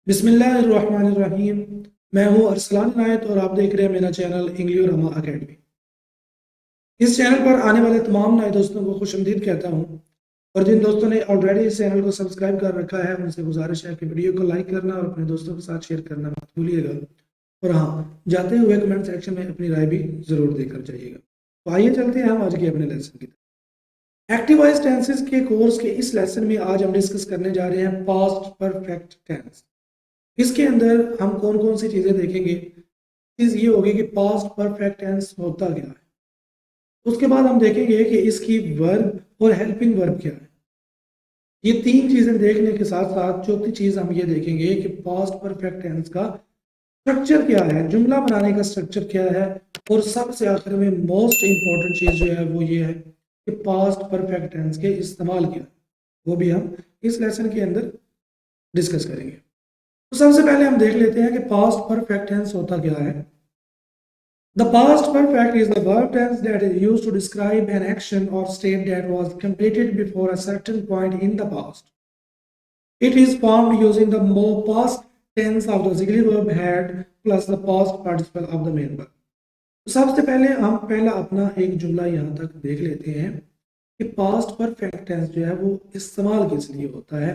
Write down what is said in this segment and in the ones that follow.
बिस्मिल्लाहिर्रहमानिर्रहीम। मैं हूं अरसलान इनायत और आप देख रहे हैं मेरा चैनल इंग्लिश रमा अकेडमी। इस चैनल पर आने वाले तमाम नए दोस्तों को खुशआमदीद कहता हूं और जिन दोस्तों ने ऑलरेडी इस चैनल को सब्सक्राइब कर रखा है उनसे गुजारिश है कि वीडियो को लाइक करना और अपने दोस्तों के साथ शेयर करना मत भूलिएगा। और हाँ, जाते हुए कमेंट सेक्शन में अपनी राय भी ज़रूर देकर जाइएगा। तो आइए चलते हैं हम आज के अपने लेसन की तरफ। एक्टिव वॉइस टेंसेस के कोर्स के इस लेसन में आज हम डिस्कस करने जा रहे हैं पास्ट परफेक्ट टेंस। इसके अंदर हम कौन कौन सी चीज़ें देखेंगे। चीज़ ये होगी कि पास्ट परफेक्ट टेंस होता क्या है। उसके बाद हम देखेंगे कि इसकी वर्ब और हेल्पिंग वर्ब क्या है। ये तीन चीज़ें देखने के साथ साथ चौथी चीज़ हम ये देखेंगे कि पास्ट परफेक्ट टेंस का स्ट्रक्चर क्या है, जुमला बनाने का स्ट्रक्चर क्या है। और सबसे आखिर में मोस्ट इंपॉर्टेंट चीज़ जो है वो ये है कि पास्ट परफेक्ट टेंस के इस्तेमाल क्या है, वो भी हम इस लेसन के अंदर डिस्कस करेंगे। तो सबसे पहले हम देख लेते हैं कि पास्ट परफेक्ट टेंस होता क्या है। The past perfect is the verb tense that is used to describe an action और state that was completed before a certain point in the past. It is formed using the past tense of the auxiliary verb had plus the past participle of the main verb. तो सबसे पहले हम पहला अपना एक जुमला यहाँ तक देख लेते हैं कि पास्ट परफेक्ट टेंस जो है वो इस्तेमाल किस लिए होता है।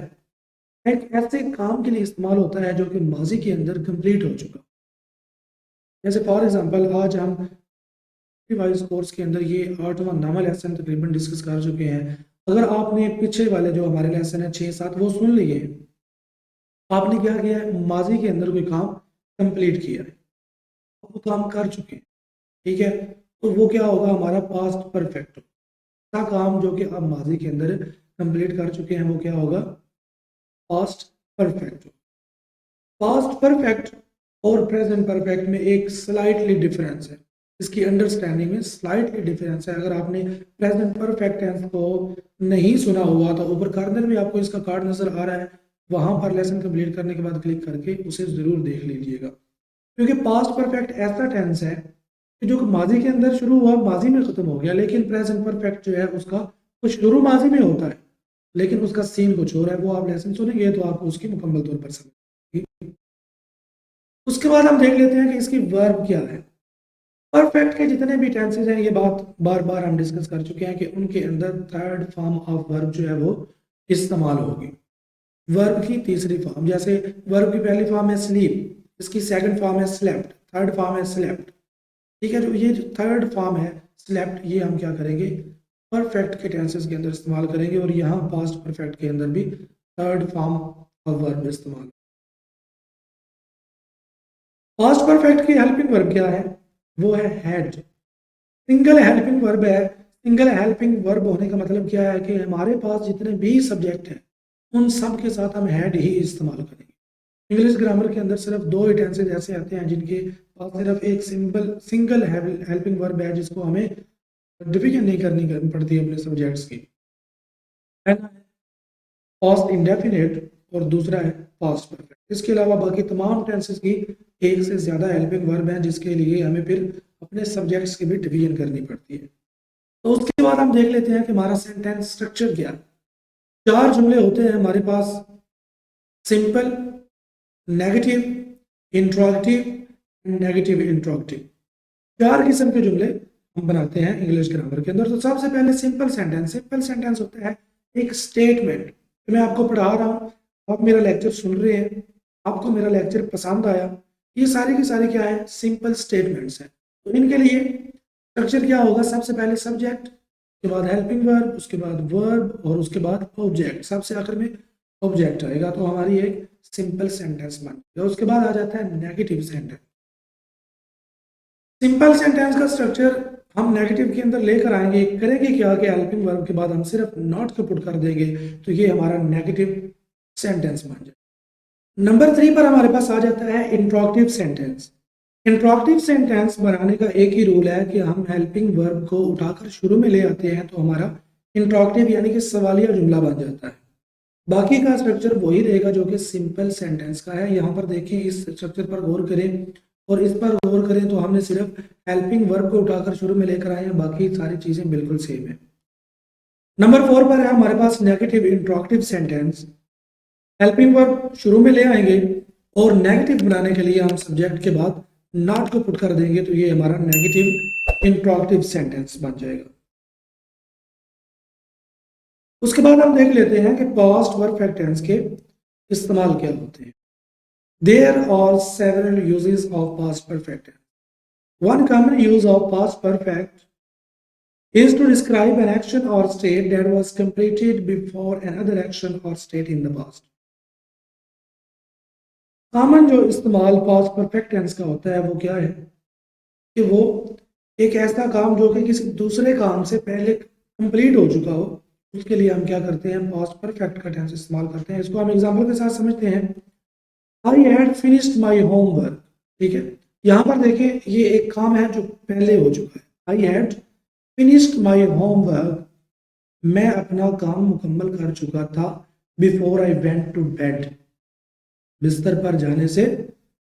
एक ऐसे काम के लिए इस्तेमाल होता है जो कि माजी के अंदर कंप्लीट हो चुका। जैसे फॉर एग्जांपल आज हम रिवाइज कोर्स के अंदर ये 8वां नामा लेसन तकरीबन डिस्कस कर चुके हैं। अगर आपने पीछे वाले जो हमारे लेसन है 6-7 वो सुन लिए, आपने क्या किया है, माजी के अंदर कोई काम कंप्लीट किया है, वो काम कर चुके हैं, ठीक है। तो वो क्या होगा, हमारा पास्ट परफेक्ट होगा। काम जो कि आप माजी के अंदर कंप्लीट कर चुके हैं वो क्या होगा, पास्ट परफेक्ट। पास्ट परफेक्ट और प्रेजेंट परफेक्ट में एक स्लाइटली डिफरेंस है, इसकी अंडरस्टैंडिंग में स्लाइटली डिफरेंस है। अगर आपने प्रेजेंट परफेक्ट टेंस को नहीं सुना हुआ तो ऊपर कॉर्नर में आपको इसका कार्ड नजर आ रहा है, वहां पर लेसन कंप्लीट करने के बाद क्लिक करके उसे जरूर देख लीजिएगा। क्योंकि पास्ट परफेक्ट ऐसा टेंस है कि जो माजी के अंदर शुरू हुआ माजी में खत्म हो गया, लेकिन प्रेजेंट परफेक्ट जो है उसका कुछ शुरू माजी में होता है लेकिन उसका सीन कुछ और है। वो आप लेसन सुनेंगे तो आपको उसकी मुकम्मल तौर पर समझ। उसके बाद हम देख लेते हैं कि इसकी वर्ब क्या है। परफेक्ट के जितने भी टेंसेज हैं, ये बात बार बार हम डिस्कस कर चुके हैं कि उनके अंदर थर्ड फॉर्म ऑफ वर्ब जो है वो इस्तेमाल होगी। वर्ब की तीसरी फॉर्म, जैसे वर्ब की पहली फॉर्म है स्लीप, इसकी सेकंड फॉर्म है स्लेप्ट, थर्ड फॉर्म है स्लेप्ट, ठीक है। जो ये थर्ड फॉर्म है स्लेप्ट, ये हम क्या करेंगे, परफेक्ट के टेंसेस के अंदर इस्तेमाल करेंगे और यहाँ पास्ट परफेक्ट के अंदर भी थर्ड फॉर्म ऑफ वर्ब इस्तेमाल। पास्ट परफेक्ट की हेल्पिंग वर्ब क्या है, वो है हैड। सिंगल हेल्पिंग वर्ब है। सिंगल हेल्पिंग वर्ब होने का मतलब क्या है कि हमारे पास जितने भी सब्जेक्ट हैं उन सब के साथ हम हैड ही इस्तेमाल करेंगे। इंग्लिश ग्रामर के अंदर सिर्फ दो ही टेंसेज ऐसे आते हैं जिनके पास सिर्फ एक सिंगल हेल्पिंग वर्ब है, जिसको हमें डिवीजन नहीं करनी पड़ती है अपने सब्जेक्ट्स की। पहला है पास्ट इंडेफिनिट और दूसरा है पास्ट परफेक्ट। इसके अलावा बाकी तमाम टेंसेस की एक से ज़्यादा हेल्पिंग वर्ब हैं, जिसके लिए हमें फिर अपने सब्जेक्ट्स की भी डिवीजन करनी पड़ती है। तो उसके बाद हम देख लेते हैं कि हमारा सेंटेंस स्ट्रक्चर क्या है। 4 जुमले होते हैं हमारे पास, simple, negative, interrogative, negative interrogative. 4 किस्म के जुमले हम बनाते हैं इंग्लिश ग्रामर के अंदर। तो सबसे पहले सिंपल सेंटेंस। सिंपल सेंटेंस होता है एक स्टेटमेंट। मैं आपको पढ़ा रहा हूँ, आप मेरा लेक्चर सुन रहे हैं, आपको मेरा लेक्चर पसंद आया, ये सारी की सारी क्या है, सिंपल स्टेटमेंट्स हैं। तो इनके लिए स्ट्रक्चर क्या होगा, सबसे पहले सब्जेक्ट, उसके बाद हेल्पिंग वर्ब, उसके बाद वर्ब और उसके बाद ऑब्जेक्ट, सबसे आखिर में ऑब्जेक्ट आएगा। तो हमारी एक सिंपल सेंटेंस बन गया। उसके बाद आ जाता है नेगेटिव सेंटेंस। सिंपल सेंटेंस का स्ट्रक्चर हम नेगेटिव के अंदर लेकर आएंगे, करेंगे क्या कि हेल्पिंग वर्ब के बाद हम सिर्फ नॉट को पुट कर देंगे, तो ये हमारा नेगेटिव सेंटेंस बन जाए। नंबर 3 पर हमारे पास आ जाता है इंट्रोगेटिव सेंटेंस। इंट्रोगेटिव सेंटेंस बनाने का एक ही रूल है कि हम हेल्पिंग वर्ब को उठाकर शुरू में ले आते हैं, तो हमारा इंट्रोगेटिव यानी कि सवालिया जुमला बन जाता है। बाकी का स्ट्रक्चर वही रहेगा जो कि सिंपल सेंटेंस का है। यहाँ पर देखें, इस स्ट्रक्चर पर गौर करें और इस पर गौर करें तो हमने सिर्फ हेल्पिंग वर्ब को उठाकर शुरू में लेकर आए हैं, बाकी सारी चीजें बिल्कुल सेम है। नंबर 4 पर है हमारे पास negative interrogative sentence. Helping verb शुरू में ले आएंगे, और नेगेटिव बनाने के लिए हम सब्जेक्ट के बाद नॉट को पुट कर देंगे तो ये हमारा नेगेटिव इंट्रोगेटिव सेंटेंस बन जाएगा। उसके बाद हम देख लेते हैं कि पास्ट परफेक्ट टेंस के इस्तेमाल क्या होते हैं। There are several uses of past perfect tense. One common use of past perfect is to describe an action or state that was completed before another action or state in the past। Common जो इस्तेमाल past perfect tense का होता है वो क्या है कि वो एक ऐसा काम जो कि किसी दूसरे काम से पहले कंप्लीट हो चुका हो, उसके लिए हम क्या करते हैं, पास्ट परफेक्ट का टेंस इस्तेमाल करते हैं। इसको हम एग्जांपल के साथ समझते हैं। आई हैड फिनिश्ड माई होमवर्क। ठीक है, यहाँ पर देखें ये एक काम है जो पहले हो चुका है। I had finished my homework, मैं अपना काम मुकम्मल कर चुका था। Before I went to bed, बिस्तर पर जाने से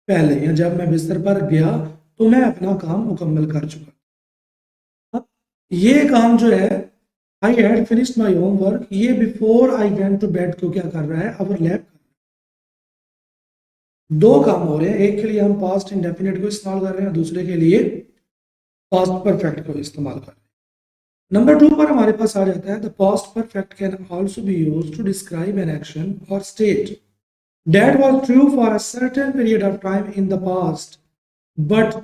पहले या जब मैं बिस्तर पर गया तो मैं अपना काम मुकम्मल कर चुका। अब ये काम जो है I had finished my homework, ये before I went to bed को क्या कर रहा है, ओवरलैप। दो काम हो रहे हैं, एक के लिए हम पास्ट इंडेफिनिट को इस्तेमाल कर रहे हैं, दूसरे के लिए पास्ट परफेक्ट को इस्तेमाल कर रहे हैं। नंबर 2 पर हमारे पास आ जाता है the past perfect can also be used to describe an action और state that was true for a certain period of time in the past but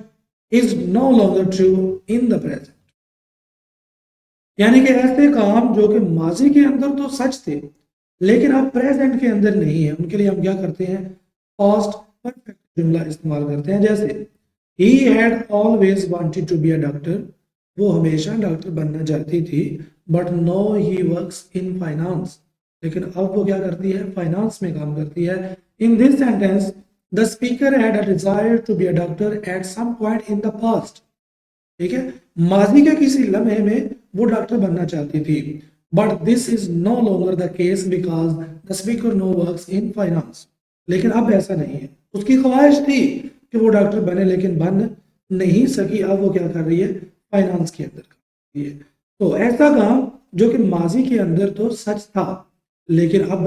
is no longer true in the present। यानी कि ऐसे काम जो कि माजी के अंदर तो सच थे लेकिन अब प्रेजेंट के अंदर नहीं है, उनके लिए हम क्या करते हैं, पास्ट परफेक्ट जुमला इस्तेमाल करते हैं। जैसे he had always wanted to be a doctor, वो हमेशा डॉक्टर बनना चाहती थी, but now he works in finance, लेकिन अब वो क्या करती है, फाइनेंस में काम करती है। In this sentence the speaker had a desire to be a doctor at some point in the past. ठीक है, माजी के किसी लम्हे में वो डॉक्टर बनना चाहती थी, but this is no longer the case because the speaker now works in finance. लेकिन अब ऐसा नहीं है, उसकी ख्वाहिश थी कि वो डॉक्टर बने लेकिन बन नहीं सकी, अब वो क्या कर रही है, फाइनेंस के अंदर कर रही है। तो ऐसा काम जो कि माजी के अंदर तो सच था लेकिन अब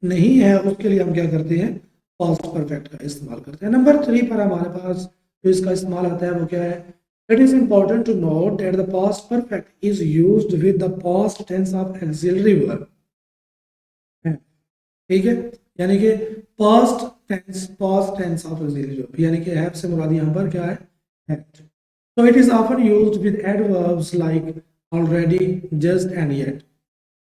नहीं है, उसके लिए हम क्या करते हैं, पास्ट परफेक्ट का इस्तेमाल करते हैं। नंबर 3 पर हमारे पास जो इसका इस्तेमाल आता है वो क्या है, it is important to note that the past perfect is used with the past tense of auxiliary verb. ठीक है, यानी कि past tense of auxiliary verb, यानी कि हैव से मुराद यहाँ पर क्या है, had. So it is often used with adverbs like already, just and yet।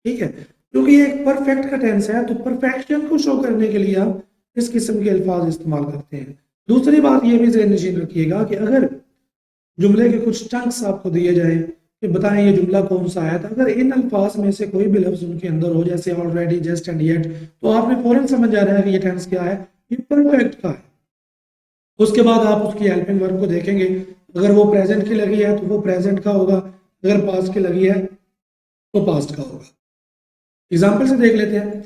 ठीक है, क्योंकि ये एक परफेक्ट का टेंस है तो परफेक्शन को शो करने के लिए हम इस किस्म के अल्फाज इस्तेमाल करते हैं। दूसरी बात ये भी ज़हन नशीन रखिएगा कि अगर जुमले के कुछ चंक्स आपको दिए जाए कि बताएं ये जुमला कौन सा है, तो अगर इन अल्फाज में से कोई भी लफ्ज उनके अंदर हो जैसे ऑलरेडी, जस्ट एंड येट, तो आपने फौरन समझ आ रहा है कि ये टेंस क्या है, ये परफेक्ट का है। उसके बाद आप उसकी हेल्पिंग वर्ब को देखेंगे, अगर वो प्रेजेंट की लगी है तो वो प्रेजेंट का होगा, अगर पास्ट की लगी है तो पास्ट का होगा। एग्जाम्पल से देख लेते हैं।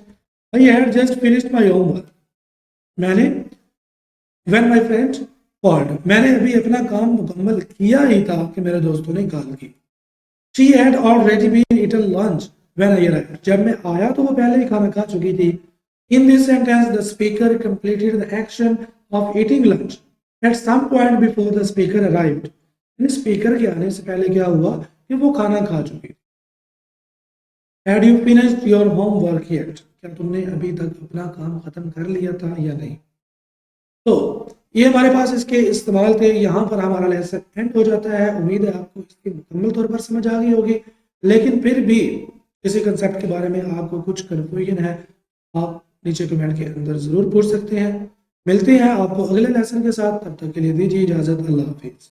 I had just finished my homework, मैंने व्हेन माई फ्रेंड कॉल्ड, मैंने अभी अपना काम मुकम्मल किया ही था कि मेरे दोस्तों ने कॉल की। She had already been eaten lunch when I arrived, जब मैं आया तो वो पहले ही खाना खा चुकी थी। In this sentence the speaker completed the action of eating lunch at some point before the speaker arrived. Speaker के आने से पहले क्या हुआ कि वो खाना खा चुकी थी। Had you finished your homework yet, क्या तुमने अभी तक अपना काम खत्म कर लिया था या नहीं। तो ये हमारे पास इसके इस्तेमाल थे। यहाँ पर हमारा लेसन एंड हो जाता है। उम्मीद है आपको इसकी मुकम्मल तौर पर समझ आ गई होगी, लेकिन फिर भी किसी कंसेप्ट के बारे में आपको कुछ कन्फ्यूजन है, आप नीचे कमेंट के अंदर ज़रूर पूछ सकते हैं। मिलते हैं आपको अगले लेसन के साथ, तब तक के लिए दीजिए इजाज़त। अल्लाह हाफिज़।